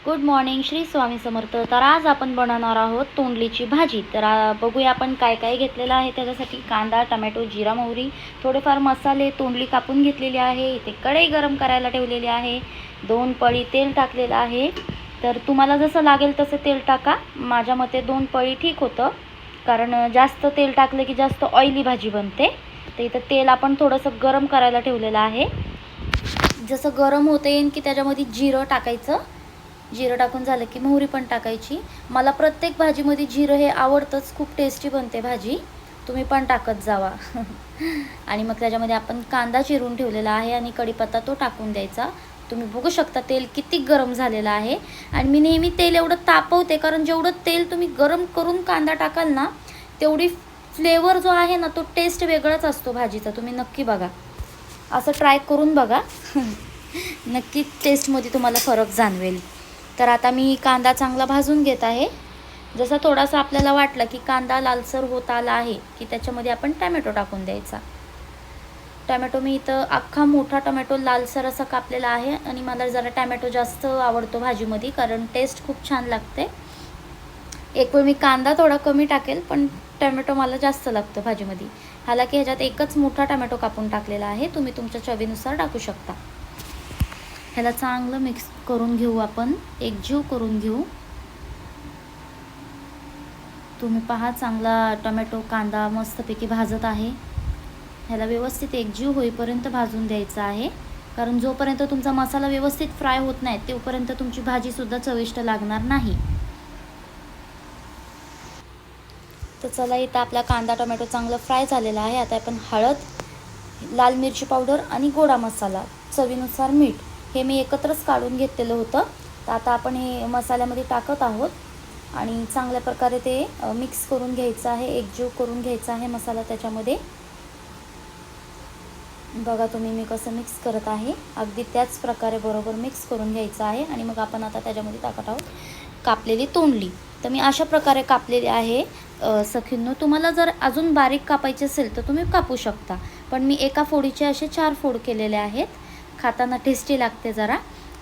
Good morning, Shri Swami Samarth. तर आज आपण बनवणार आहोत तोंडलीची भाजी. तर बघूया आपण काय काय घेतलेलं आहे. त्याच्यासाठी कांदा, टमॅटो, जिरा, मोहरी, थोडेफार मसाले, तोंडली कापून घेतलेली आहे. इथे कढई गरम करायला ठेवलेली आहे. 2 पळी तेल टाकलेलं आहे. तर तुम्हाला जसं लागेल तसं तेल टाका. माझ्या मते 2 पळी ठीक होतं, कारण जास्त तेल टाकलं की जास्त ऑइली भाजी बनते. तर इथं तेल आपण थोडंसं गरम करायला ठेवलेलं आहे. जसं गरम होतं येईन की त्याच्यामध्ये जिरं टाकायचं. जिरं टाकून झालं की मोहरी पण टाकायची. मला प्रत्येक भाजीमध्ये जिरं हे आवडतंच, खूप टेस्टी बनते भाजी. तुम्ही पण टाकत जावा. आणि मग त्याच्यामध्ये आपण कांदा चिरून ठेवलेला आहे आणि कढीपत्ता तो टाकून द्यायचा. तुम्ही बघू शकता तेल किती गरम झालेलं आहे. आणि मी नेहमी तेल एवढं तापवते, कारण जेवढं तेल तुम्ही गरम करून कांदा टाकाल ना, तेवढी फ्लेवर जो आहे ना, तो टेस्ट वेगळाच असतो भाजीचा. तुम्ही नक्की बघा, असं ट्राय करून बघा. नक्की टेस्टमध्ये तुम्हाला फरक जाणवेल. तर आता मी कांदा चांगला भाजून घेत आहे. जसा थोडासा आपल्याला वाटला की कांदा लालसर होत आला आहे की त्याच्यामध्ये आपण टमॅटो टाकून द्यायचा. टमॅटो मी इथं अख्खा मोठा टमॅटो लालसर असा कापलेला आहे. आणि मला जरा टमॅटो जास्त आवडतो भाजीमध्ये, कारण टेस्ट खूप छान लागते. एक वेळ मी कांदा थोडा कमी टाकेल, पण टमॅटो मला जास्त लागतं भाजीमध्ये. हालाकी ह्याच्यात एकच मोठा टमॅटो कापून टाकलेला आहे. तुम्ही तुमच्या चवीनुसार टाकू शकता. ह्याला चांगलं मिक्स करून घेऊ, आपण एकजीव करून घेऊ. तुम्ही पहा, चांगला टोमॅटो कांदा मस्तपैकी भाजत आहे. ह्याला व्यवस्थित एकजीव होईपर्यंत भाजून द्यायचं आहे, कारण जोपर्यंत तुमचा मसाला व्यवस्थित फ्राय होत नाही तोपर्यंत तुमची भाजीसुद्धा चविष्ट लागणार नाही. तर चला, इथं आपला कांदा टोमॅटो चांगला फ्राय झालेला आहे. आता आपण हळद, लाल मिरची पावडर आणि गोडा मसाला, चवीनुसार मीठ हे मी एकत्रच काढून घेतलेलं होतं. तर आता आपण हे मसाल्यामध्ये टाकत आहोत आणि चांगल्या प्रकारे ते मिक्स करून घ्यायचं आहे, एकजीव करून घ्यायचा आहे मसाला त्याच्यामध्ये. बघा तुम्ही मी कसं मिक्स करत आहे, अगदी त्याच प्रकारे बरोबर मिक्स करून घ्यायचं आहे. आणि मग आपण आता त्याच्यामध्ये टाकत आहोत कापलेली तोंडली. तर मी अशा प्रकारे कापलेली आहे. सखींनो, तुम्हाला जर अजून बारीक कापायचे असेल तर तुम्ही कापू शकता, पण मी एका फोडीचे असे 4 फोड केलेले आहेत. खाताना टेस्टी लागते जरा.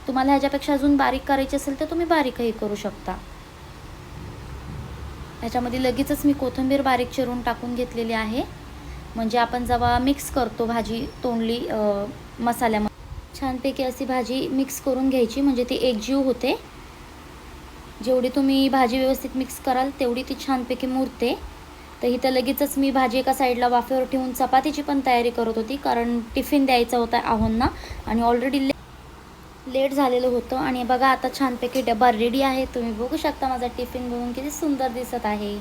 तुम्हाला ह्याच्यापेक्षा अजून बारीक करायचे असेल तर तुम्ही बारीकही करू शकता. ह्याच्यामध्ये लगेचच मी कोथिंबीर बारीक चिरून टाकून घेतलेली आहे, म्हणजे आपण जेव्हा मिक्स करतो भाजी तोंडली मसाल्यामध्ये, छानपैकी अशी भाजी मिक्स करून घ्यायची, म्हणजे ती एकजीव होते. जेवढी तुम्ही भाजी व्यवस्थित मिक्स कराल तेवढी ती छानपैकी मुरते. तर इथं लगेचच मी भाजी एका साईडला वाफेवर ठेवून चपातीची पण तयारी करत होती, कारण टिफिन द्यायचा होता आहोंना आणि ऑलरेडी लेट झालेलं होतं. आणि बघा, आता छानपैकी डबा रेडी आहे. तुम्ही बघू शकता माझा टिफिन बघून किती सुंदर दिसत आहे.